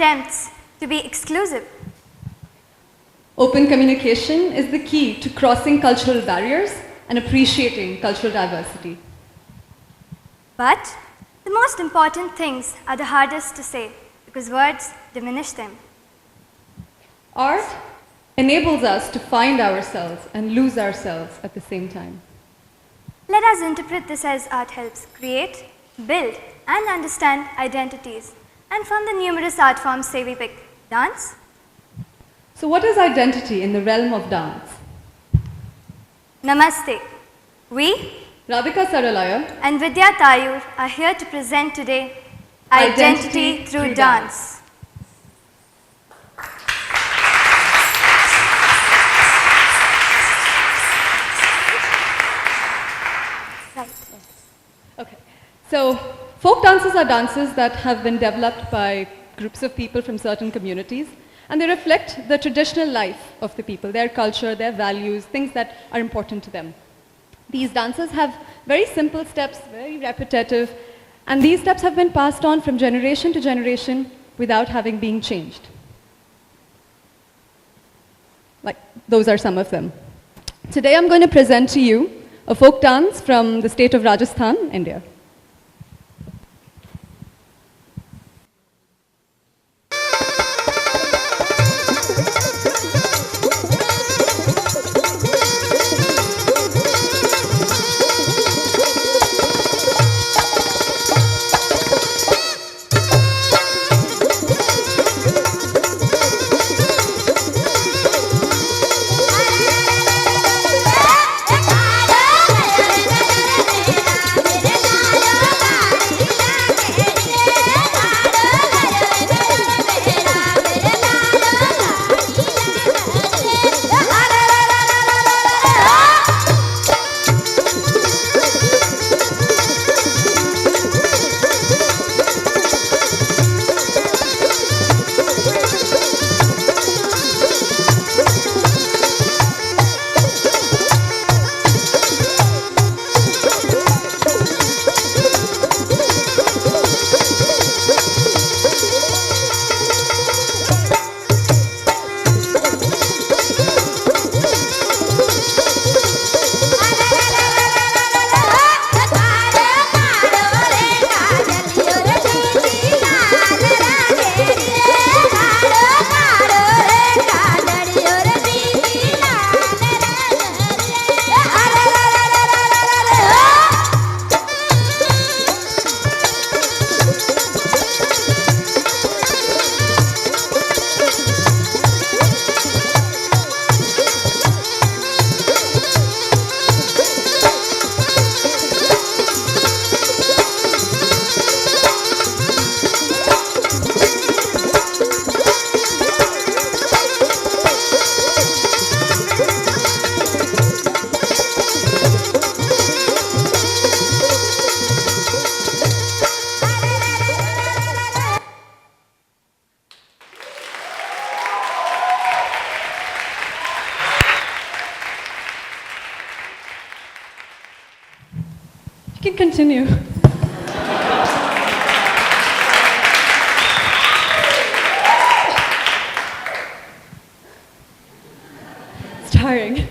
attempts to be exclusive. Open communication is the key to crossing cultural barriers and appreciating cultural diversity. But the most important things are the hardest to say because words diminish them. Art enables us to find ourselves and lose ourselves at the same time. Let us interpret this as art helps create, build, and understand identities. And from the numerous art forms, say we pick dance. So what is identity in the realm of dance? Namaste. We, Radhika Saralaya and Vidya Thayoor, are here to present today Identity through Dance. Right. Okay. So folk dances are dances that have been developed by groups of people from certain communities, and they reflect the traditional life of the people, their culture, their values, things that are important to them. These dances have very simple steps, very repetitive, and these steps have been passed on from generation to generation without having been changed. Like, those are some of them. Today I'm going to present to you a folk dance from the state of Rajasthan, India. You can continue. It's tiring.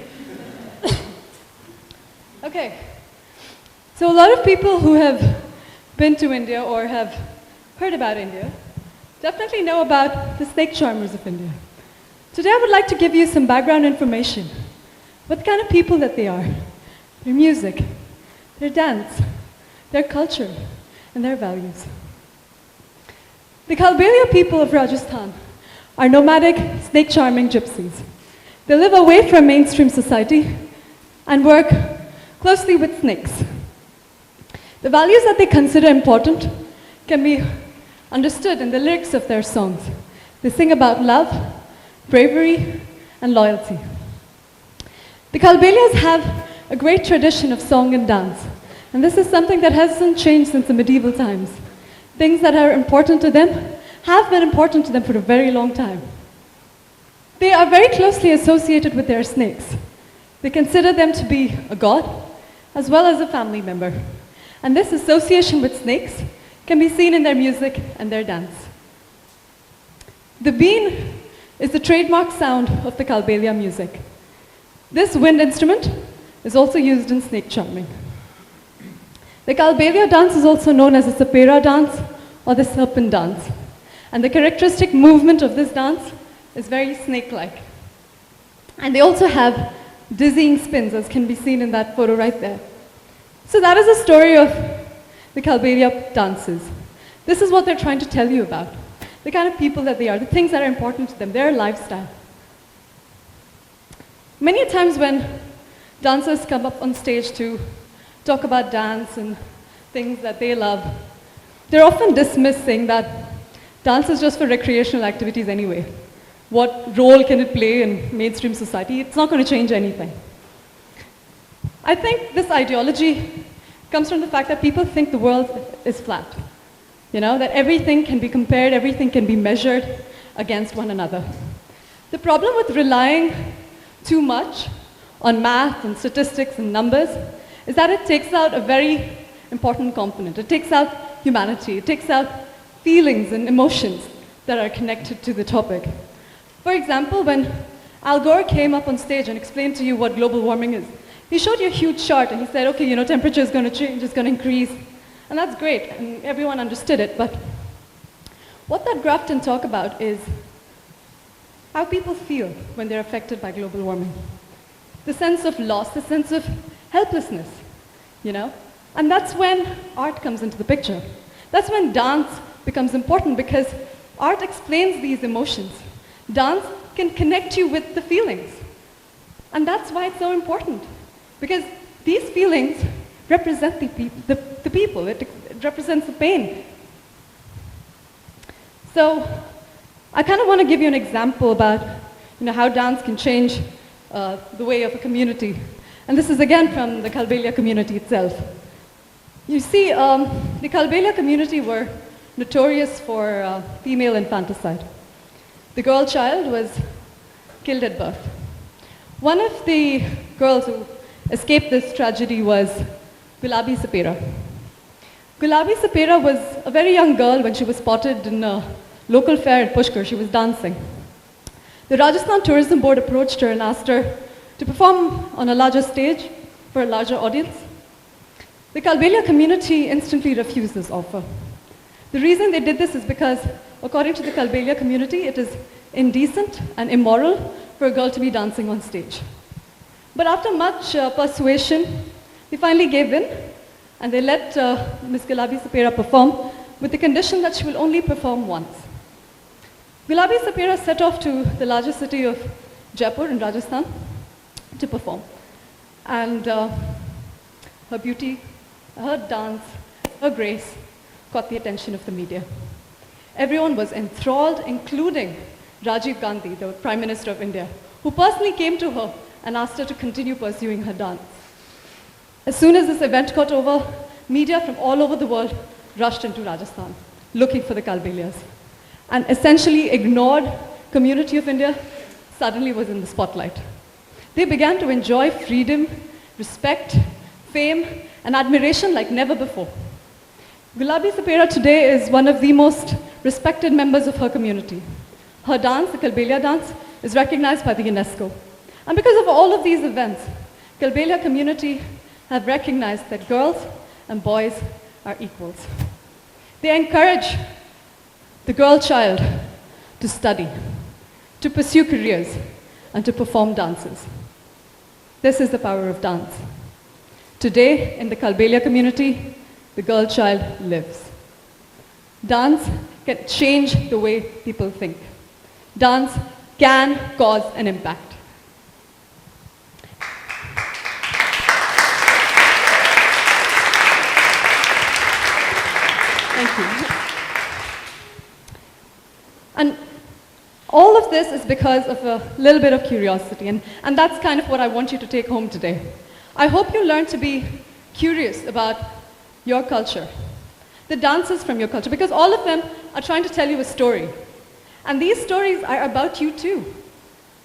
Okay. So a lot of people who have been to India or have heard about India definitely know about the snake charmers of India. Today I would like to give you some background information. What kind of people that they are, their music, their dance, their culture, and their values. The Kalbeliya people of Rajasthan are nomadic, snake-charming gypsies. They live away from mainstream society and work closely with snakes. The values that they consider important can be understood in the lyrics of their songs. They sing about love, bravery, and loyalty. The Kalbeliyas have a great tradition of song and dance, and this is something that hasn't changed since the medieval times. Things that are important to them have been important to them for a very long time. They are very closely associated with their snakes. They consider them to be a god as well as a family member. And this association with snakes can be seen in their music and their dance. The bean is the trademark sound of the Kalbeliya music. This wind instrument is also used in snake charming. The Kalbeliya dance is also known as the sapera dance or the serpent dance. And the characteristic movement of this dance is very snake-like. And they also have dizzying spins, as can be seen in that photo right there. So that is the story of the Kalbeliya dances. This is what they're trying to tell you about. The kind of people that they are, the things that are important to them, their lifestyle. Many times when dancers come up on stage to talk about dance and things that they love, they're often dismissed, saying that dance is just for recreational activities anyway. What role can it play in mainstream society? It's not going to change anything. I think this ideology comes from the fact that people think the world is flat. You know, that everything can be compared, everything can be measured against one another. The problem with relying too much on math and statistics and numbers is that it takes out a very important component. It takes out humanity. It takes out feelings and emotions that are connected to the topic. For example, when Al Gore came up on stage and explained to you what global warming is, he showed you a huge chart and he said, okay, you know, temperature is going to change, it's going to increase. And that's great, and everyone understood it, but what that graph didn't talk about is how people feel when they're affected by global warming. The sense of loss, the sense of helplessness, you know? And that's when art comes into the picture. That's when dance becomes important, because art explains these emotions. Dance can connect you with the feelings. And that's why it's so important, because these feelings represent the people. It represents the pain. So I kind of want to give you an example about how dance can change the way of a community. And this is again from the Kalbeliya community itself. You see, the Kalbeliya community were notorious for female infanticide. The girl child was killed at birth. One of the girls who escaped this tragedy was Gulabi Sapera. Gulabi Sapera was a very young girl when she was spotted in a local fair at Pushkar. She was dancing. The Rajasthan Tourism Board approached her and asked her to perform on a larger stage for a larger audience. The Kalbeliya community instantly refused this offer. The reason they did this is because, according to the Kalbeliya community, it is indecent and immoral for a girl to be dancing on stage. But after much persuasion, they finally gave in, and they let Ms. Gulabi Sapera perform with the condition that she will only perform once. Gulabi Sapera set off to the largest city of Jaipur in Rajasthan to perform. And her beauty, her dance, her grace caught the attention of the media. Everyone was enthralled, including Rajiv Gandhi, the Prime Minister of India, who personally came to her and asked her to continue pursuing her dance. As soon as this event got over, media from all over the world rushed into Rajasthan, looking for the Kalbeliyas, and essentially ignored community of India suddenly was in the spotlight. They began to enjoy freedom, respect, fame, and admiration like never before. Gulabi Sapera today is one of the most respected members of her community. Her dance, the Kalbeliya dance, is recognized by the UNESCO. And because of all of these events, Kalbeliya community have recognized that girls and boys are equals. They encourage the girl child to study, to pursue careers, and to perform dances. This is the power of dance. Today, in the Kalbeliya community, the girl child lives. Dance can change the way people think. Dance can cause an impact. Thank you. And all of this is because of a little bit of curiosity, and that's kind of what I want you to take home today. I hope you learn to be curious about your culture, the dances from your culture, because all of them are trying to tell you a story. And these stories are about you too.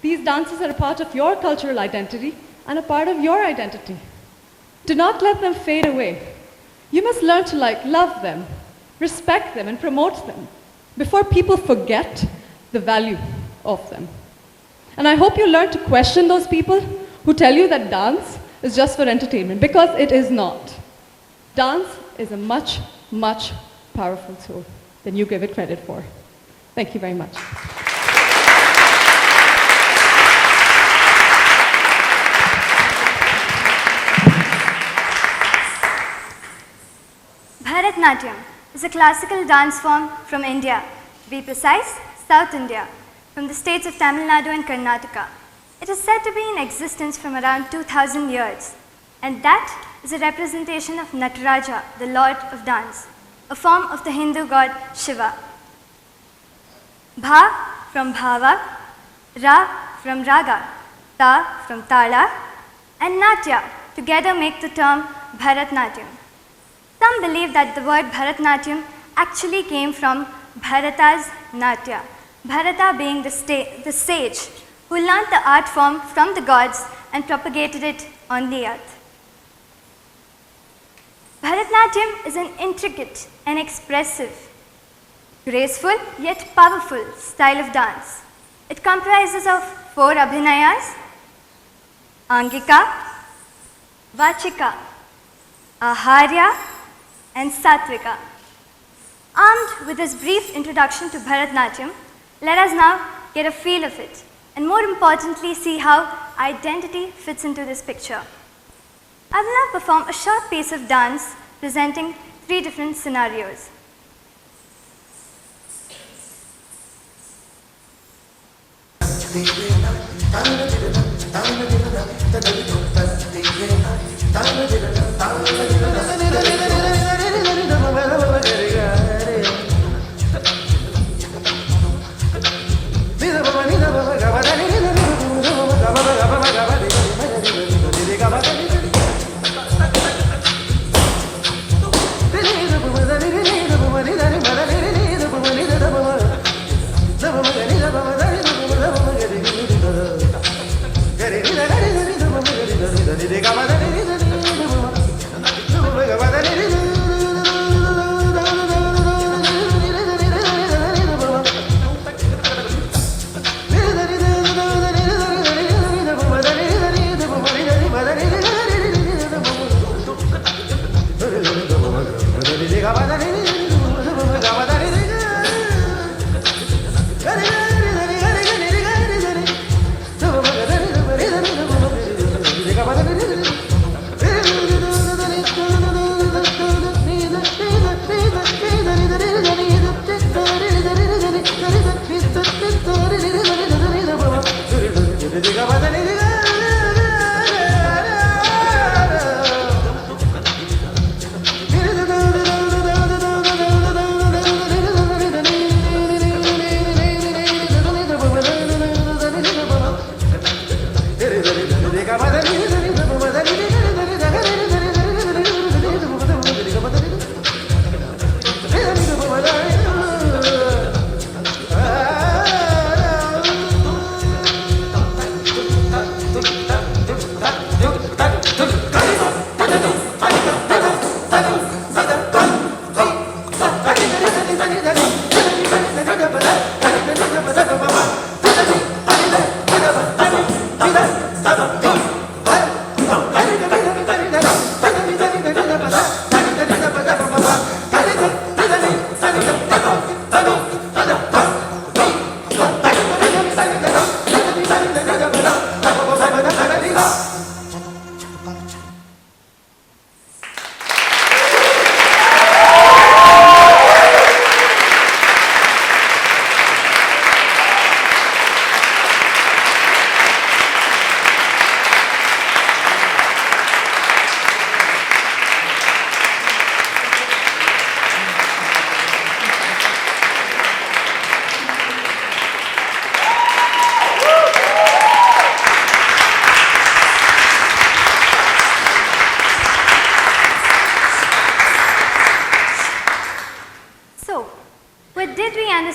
These dances are a part of your cultural identity and a part of your identity. Do not let them fade away. You must learn to love them, respect them, and promote them before people forget the value of them. And I hope you learn to question those people who tell you that dance is just for entertainment, because it is not. Dance is a much, much powerful tool than you give it credit for. Thank you very much. Bharatnatyam is a classical dance form from India, to be precise, South India, from the states of Tamil Nadu and Karnataka. It is said to be in existence from around 2000 years, and that is a representation of Nataraja, the lord of dance, a form of the Hindu god Shiva. Bha from Bhava, Ra from Raga, Ta from Tala, and Natya together make the term Bharatnatyam. Some believe that the word Bharatnatyam actually came from Bharata's Natya, Bharata being the sage who learnt the art form from the gods and propagated it on the earth. Bharatnatyam is an intricate and expressive, graceful yet powerful style of dance. It comprises of 4 abhinayas: Angika, Vachika, Aharya, and Satvika. Armed with this brief introduction to Bharatnatyam, let us now get a feel of it, and more importantly, see how identity fits into this picture. I will now perform a short piece of dance presenting 3 different scenarios.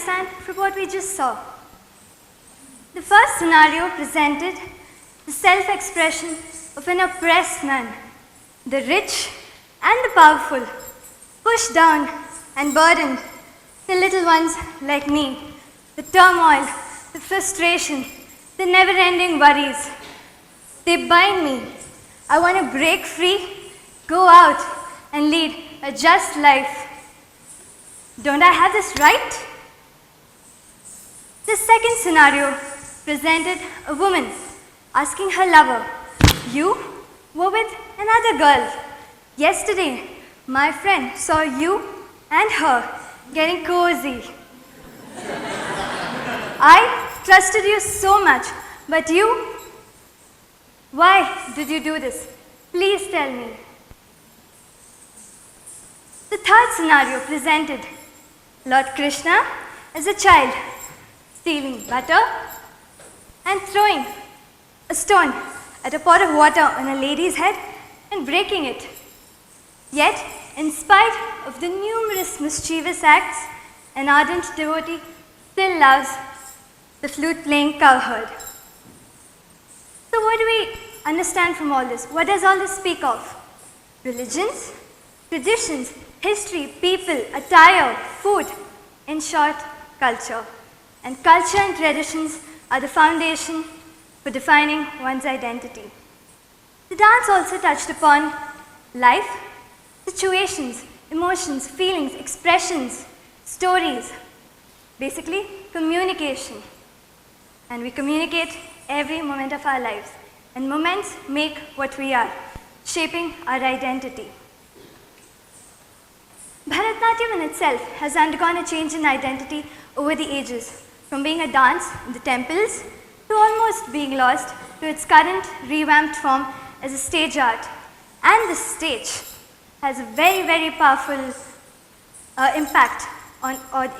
understand from what we just saw. The first scenario presented the self-expression of an oppressed man, the rich and the powerful, pushed down and burdened, the little ones like me, the turmoil, the frustration, the never-ending worries. They bind me. I want to break free, go out, and lead a just life. Don't I have this right? The second scenario presented a woman asking her lover, "You were with another girl. Yesterday, my friend saw you and her getting cozy. I trusted you so much, but you, why did you do this? Please tell me." The third scenario presented Lord Krishna as a child stealing butter and throwing a stone at a pot of water on a lady's head and breaking it. Yet, in spite of the numerous mischievous acts, an ardent devotee still loves the flute-playing cowherd. So what do we understand from all this? What does all this speak of? Religions, traditions, history, people, attire, food, in short, culture. And culture and traditions are the foundation for defining one's identity. The dance also touched upon life, situations, emotions, feelings, expressions, stories, basically communication. And we communicate every moment of our lives. And moments make what we are, shaping our identity. Bharatnatyam in itself has undergone a change in identity over the ages, from being a dance in the temples to almost being lost to its current revamped form as a stage art. And the stage has a very, very powerful impact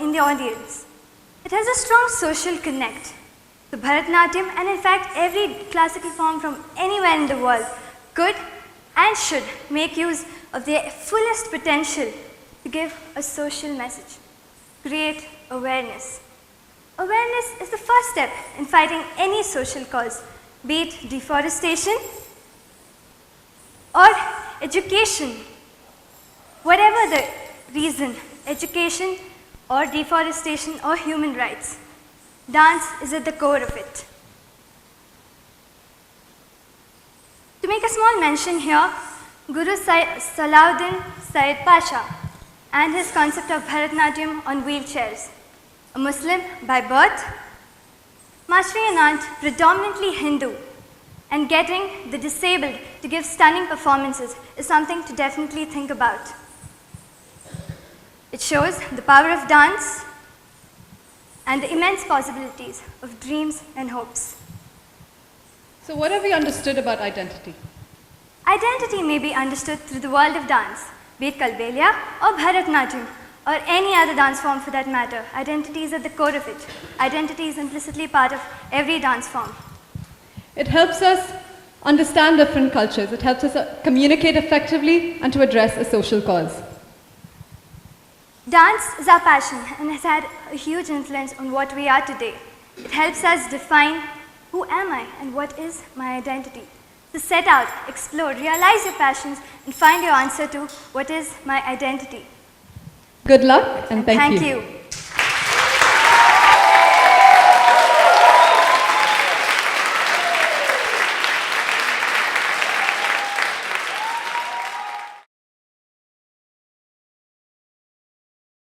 in the audience. It has a strong social connect. The Bharatnatyam, and in fact every classical form from anywhere in the world, could and should make use of their fullest potential to give a social message, create awareness. Awareness is the first step in fighting any social cause, be it deforestation or education. Whatever the reason, education or deforestation or human rights, dance is at the core of it. To make a small mention here, Guru Salahuddin Syed Pasha and his concept of Bharatnatyam on wheelchairs. A Muslim by birth, mastering an art predominantly Hindu, and getting the disabled to give stunning performances is something to definitely think about. It shows the power of dance and the immense possibilities of dreams and hopes. So what have we understood about identity? Identity may be understood through the world of dance, be it Kalbeliya or Bharatnatyam or any other dance form for that matter. Identity is at the core of it. Identity is implicitly part of every dance form. It helps us understand different cultures. It helps us communicate effectively and to address a social cause. Dance is our passion and has had a huge influence on what we are today. It helps us define who am I and what is my identity. To set out, explore, realize your passions and find your answer to what is my identity. Good luck and thank you. you.